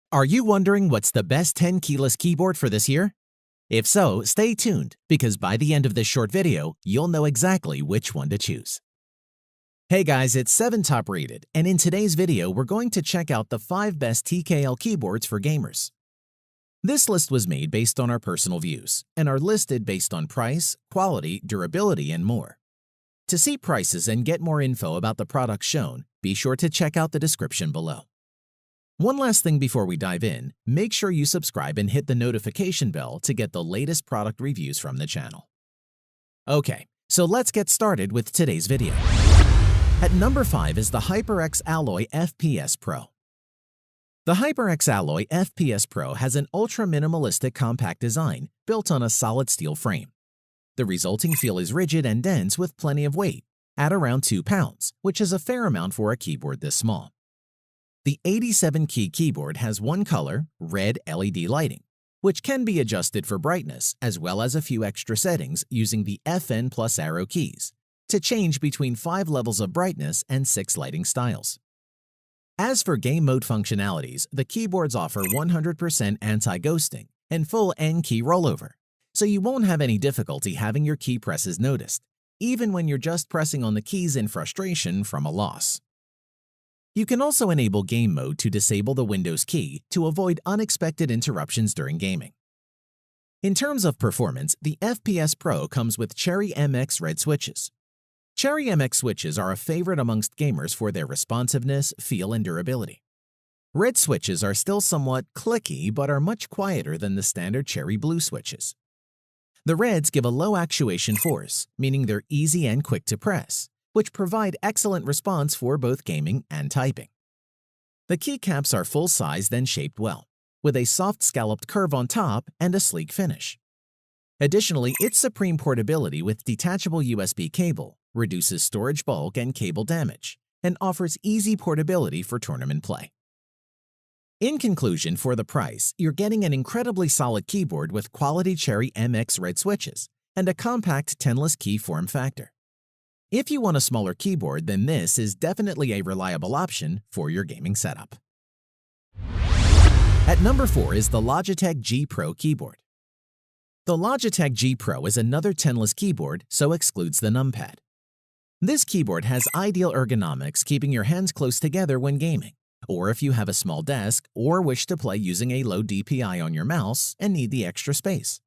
Are you wondering what's the best 10 keyless keyboard for this year? If so, stay tuned, because by the end of this short video, you'll know exactly which one to choose. Hey guys, it's 7 Top Rated, and in today's video, we're going to check out the 5 best TKL keyboards for gamers. This list was made based on our personal views, and are listed based on price, quality, durability, and more. To see prices and get more info about the products shown, be sure to check out the description below. One last thing before we dive in, make sure you subscribe and hit the notification bell to get the latest product reviews from the channel. Okay, so let's get started with today's video. At number 5 is the HyperX Alloy FPS Pro. The HyperX Alloy FPS Pro has an ultra-minimalistic compact design built on a solid steel frame. The resulting feel is rigid and dense with plenty of weight, at around 2 pounds, which is a fair amount for a keyboard this small. The 87-key keyboard has one color, red LED lighting, which can be adjusted for brightness as well as a few extra settings using the FN plus arrow keys to change between 5 levels of brightness and 6 lighting styles. As for game mode functionalities, the keyboards offer 100% anti-ghosting and full N-key rollover, so you won't have any difficulty having your key presses noticed, even when you're just pressing on the keys in frustration from a loss. You can also enable game mode to disable the Windows key to avoid unexpected interruptions during gaming. In terms of performance, the FPS Pro comes with Cherry MX Red switches. Cherry MX switches are a favorite amongst gamers for their responsiveness, feel, and durability. Red switches are still somewhat clicky but are much quieter than the standard Cherry Blue switches. The Reds give a low actuation force, meaning they're easy and quick to press, which provide excellent response for both gaming and typing. The keycaps are full-sized and shaped well, with a soft scalloped curve on top and a sleek finish. Additionally, its supreme portability with detachable USB cable reduces storage bulk and cable damage, and offers easy portability for tournament play. In conclusion, for the price, you're getting an incredibly solid keyboard with quality Cherry MX Red switches and a compact 10-less key form factor. If you want a smaller keyboard, then this is definitely a reliable option for your gaming setup. At number 4 is the Logitech G Pro keyboard. The Logitech G Pro is another 10-less keyboard, so excludes the numpad. This keyboard has ideal ergonomics, keeping your hands close together when gaming, or if you have a small desk or wish to play using a low DPI on your mouse and need the extra space.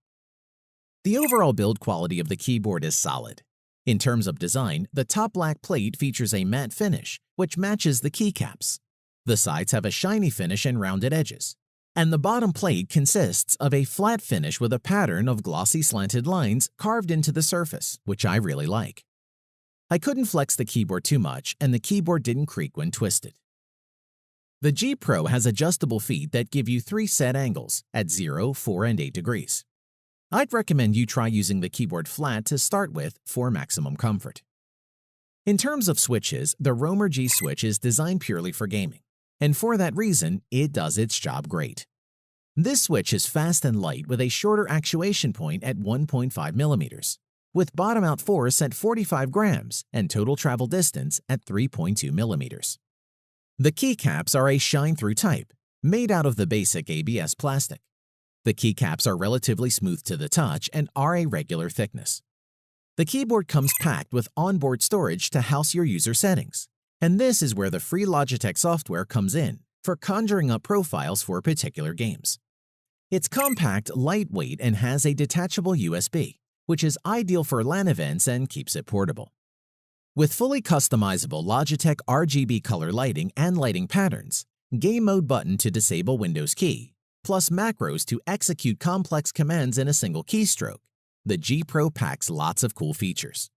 The overall build quality of the keyboard is solid. In terms of design, the top black plate features a matte finish, which matches the keycaps. The sides have a shiny finish and rounded edges, and the bottom plate consists of a flat finish with a pattern of glossy slanted lines carved into the surface, which I really like. I couldn't flex the keyboard too much, and the keyboard didn't creak when twisted. The G Pro has adjustable feet that give you 3 set angles at 0, 4, and 8 degrees. I'd recommend you try using the keyboard flat to start with for maximum comfort. In terms of switches, the Roamer G switch is designed purely for gaming, and for that reason, it does its job great. This switch is fast and light with a shorter actuation point at 1.5 millimeters, with bottom-out force at 45 grams and total travel distance at 3.2 millimeters. The keycaps are a shine-through type, made out of the basic ABS plastic. The keycaps are relatively smooth to the touch and are a regular thickness. The keyboard comes packed with onboard storage to house your user settings, and this is where the free Logitech software comes in for conjuring up profiles for particular games. It's compact, lightweight, and has a detachable USB, which is ideal for LAN events and keeps it portable. With fully customizable Logitech RGB color lighting and lighting patterns, game mode button to disable Windows key, plus macros to execute complex commands in a single keystroke, the G Pro packs lots of cool features.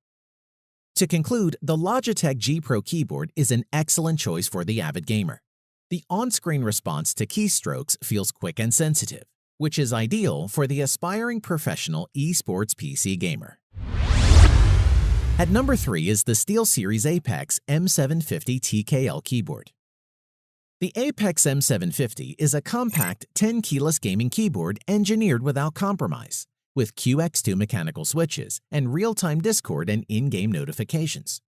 To conclude, the Logitech G Pro keyboard is an excellent choice for the avid gamer. The on-screen response to keystrokes feels quick and sensitive, which is ideal for the aspiring professional esports PC gamer. At number 3 is the SteelSeries Apex M750 TKL keyboard. The Apex M750 is a compact 10-keyless gaming keyboard engineered without compromise, with QX2 mechanical switches and real-time Discord and in-game notifications.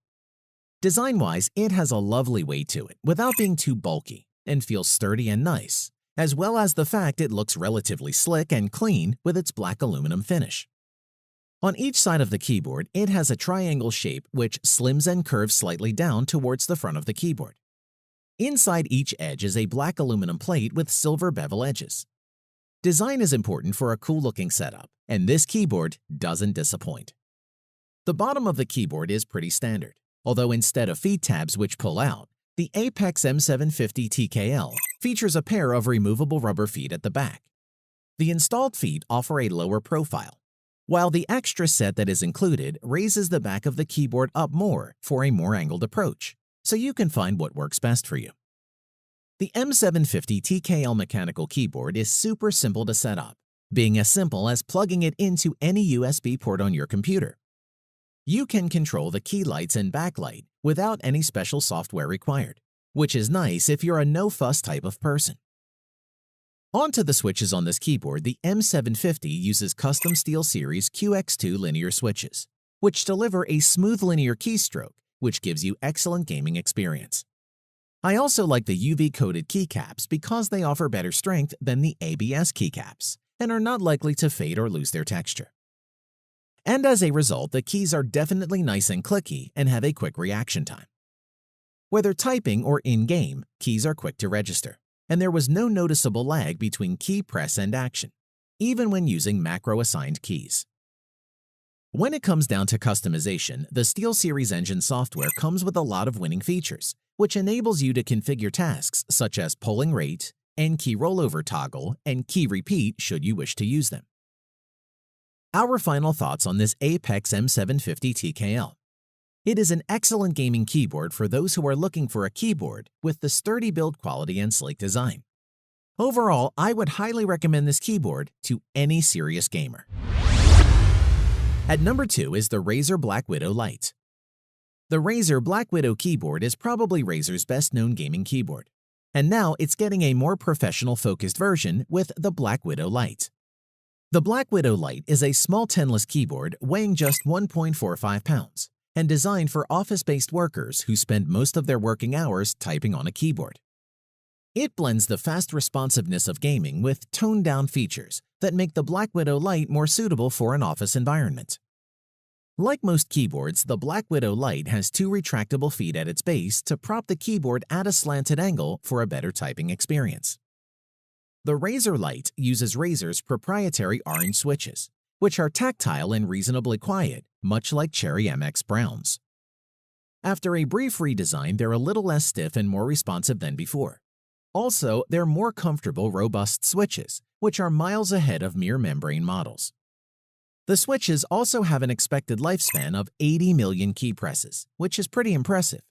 Design-wise, it has a lovely weight to it without being too bulky and feels sturdy and nice, as well as the fact it looks relatively slick and clean with its black aluminum finish. On each side of the keyboard, it has a triangle shape which slims and curves slightly down towards the front of the keyboard. Inside each edge is a black aluminum plate with silver bevel edges. Design is important for a cool-looking setup, and this keyboard doesn't disappoint. The bottom of the keyboard is pretty standard, although instead of feed tabs which pull out, the Apex M750 TKL features a pair of removable rubber feet at the back. The installed feet offer a lower profile, while the extra set that is included raises the back of the keyboard up more for a more angled approach, so you can find what works best for you. The M750 TKL mechanical keyboard is super simple to set up, being as simple as plugging it into any USB port on your computer. You can control the key lights and backlight without any special software required, which is nice if you're a no-fuss type of person. Onto the switches on this keyboard, the M750 uses custom SteelSeries QX2 linear switches, which deliver a smooth linear keystroke, which gives you excellent gaming experience. I also like the UV-coated keycaps because they offer better strength than the ABS keycaps and are not likely to fade or lose their texture. And as a result, the keys are definitely nice and clicky and have a quick reaction time. Whether typing or in-game, keys are quick to register, and there was no noticeable lag between key press and action, even when using macro-assigned keys. When it comes down to customization, the SteelSeries engine software comes with a lot of winning features, which enables you to configure tasks such as polling rate, and key rollover toggle, and key repeat should you wish to use them. Our final thoughts on this Apex M750 TKL. It is an excellent gaming keyboard for those who are looking for a keyboard with the sturdy build quality and sleek design. Overall, I would highly recommend this keyboard to any serious gamer. At number 2 is the Razer Black Widow Lite. The Razer Black Widow keyboard is probably Razer's best-known gaming keyboard, and now it's getting a more professional-focused version with the Black Widow Lite. The Black Widow Lite is a small tenless keyboard weighing just 1.45 pounds and designed for office-based workers who spend most of their working hours typing on a keyboard. It blends the fast responsiveness of gaming with toned-down features that make the Black Widow Lite more suitable for an office environment. Like most keyboards, the Black Widow Lite has 2 retractable feet at its base to prop the keyboard at a slanted angle for a better typing experience. The Razer Lite uses Razer's proprietary orange switches, which are tactile and reasonably quiet, much like Cherry MX Browns. After a brief redesign, they're a little less stiff and more responsive than before. Also, they're more comfortable, robust switches, which are miles ahead of mere membrane models. The switches also have an expected lifespan of 80 million key presses, which is pretty impressive.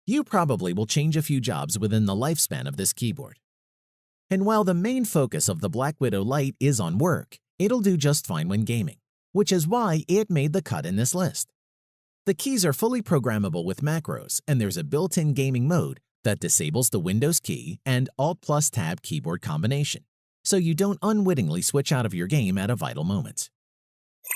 You probably will change a few jobs within the lifespan of this keyboard. And while the main focus of the Black Widow Lite is on work, it'll do just fine when gaming, which is why it made the cut in this list. The keys are fully programmable with macros, and there's a built-in gaming mode that disables the Windows key and Alt+Tab keyboard combination, so you don't unwittingly switch out of your game at a vital moment.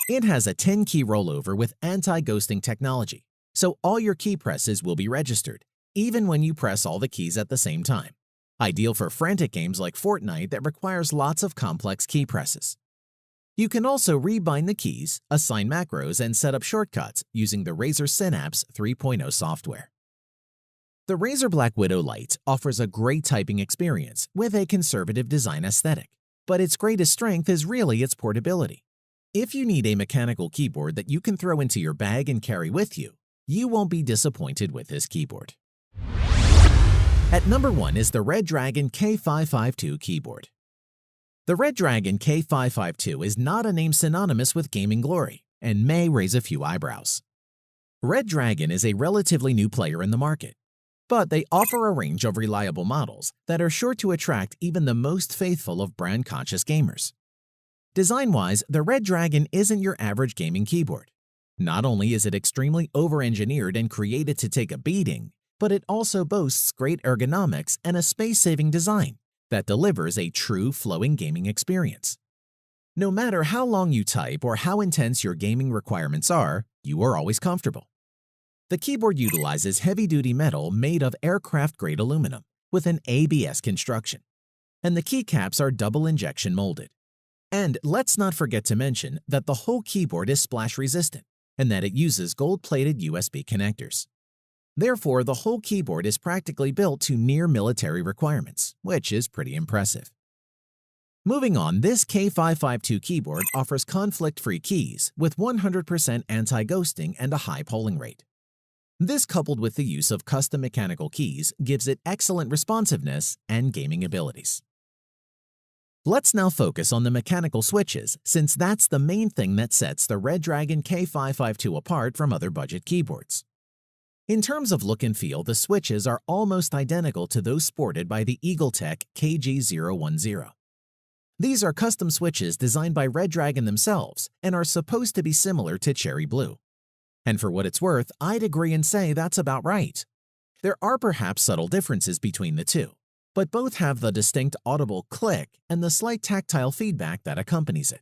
It has a 10-key rollover with anti-ghosting technology, so all your key presses will be registered, even when you press all the keys at the same time. Ideal for frantic games like Fortnite that requires lots of complex key presses. You can also rebind the keys, assign macros, and set up shortcuts using the Razer Synapse 3.0 software. The Razer Black Widow Lite offers a great typing experience with a conservative design aesthetic, but its greatest strength is really its portability. If you need a mechanical keyboard that you can throw into your bag and carry with you, you won't be disappointed with this keyboard. At number 1 is the Red Dragon K552 keyboard. The Red Dragon K552 is not a name synonymous with gaming glory and may raise a few eyebrows. Red Dragon is a relatively new player in the market, but they offer a range of reliable models that are sure to attract even the most faithful of brand-conscious gamers. Design-wise, the Red Dragon isn't your average gaming keyboard. Not only is it extremely over-engineered and created to take a beating, but it also boasts great ergonomics and a space-saving design that delivers a true flowing gaming experience. No matter how long you type or how intense your gaming requirements are, you are always comfortable. The keyboard utilizes heavy-duty metal made of aircraft-grade aluminum with an ABS construction. and the keycaps are double injection molded. And let's not forget to mention that the whole keyboard is splash resistant and that it uses gold-plated USB connectors. Therefore, the whole keyboard is practically built to near military requirements, which is pretty impressive. Moving on, this K552 keyboard offers conflict-free keys with 100% anti-ghosting and a high polling rate. This, coupled with the use of custom mechanical keys, gives it excellent responsiveness and gaming abilities. Let's now focus on the mechanical switches, since that's the main thing that sets the Redragon K552 apart from other budget keyboards. In terms of look and feel, the switches are almost identical to those sported by the EagleTech KG010. These are custom switches designed by Redragon themselves and are supposed to be similar to Cherry Blue. And for what it's worth, I'd agree and say that's about right. There are perhaps subtle differences between the two, but both have the distinct audible click and the slight tactile feedback that accompanies it.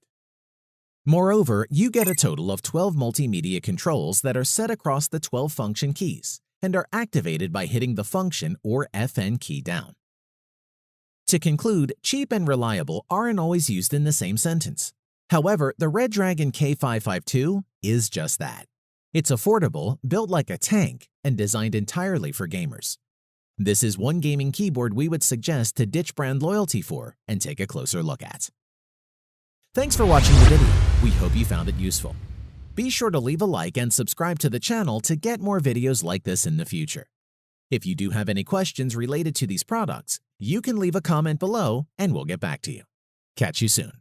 Moreover, you get a total of 12 multimedia controls that are set across the 12 function keys and are activated by hitting the function or FN key down. To conclude, cheap and reliable aren't always used in the same sentence. However, the Redragon K552 is just that. It's affordable, built like a tank, and designed entirely for gamers. This is one gaming keyboard we would suggest to ditch brand loyalty for and take a closer look at. Thanks for watching the video. We hope you found it useful. Be sure to leave a like and subscribe to the channel to get more videos like this in the future. If you do have any questions related to these products, you can leave a comment below and we'll get back to you. Catch you soon.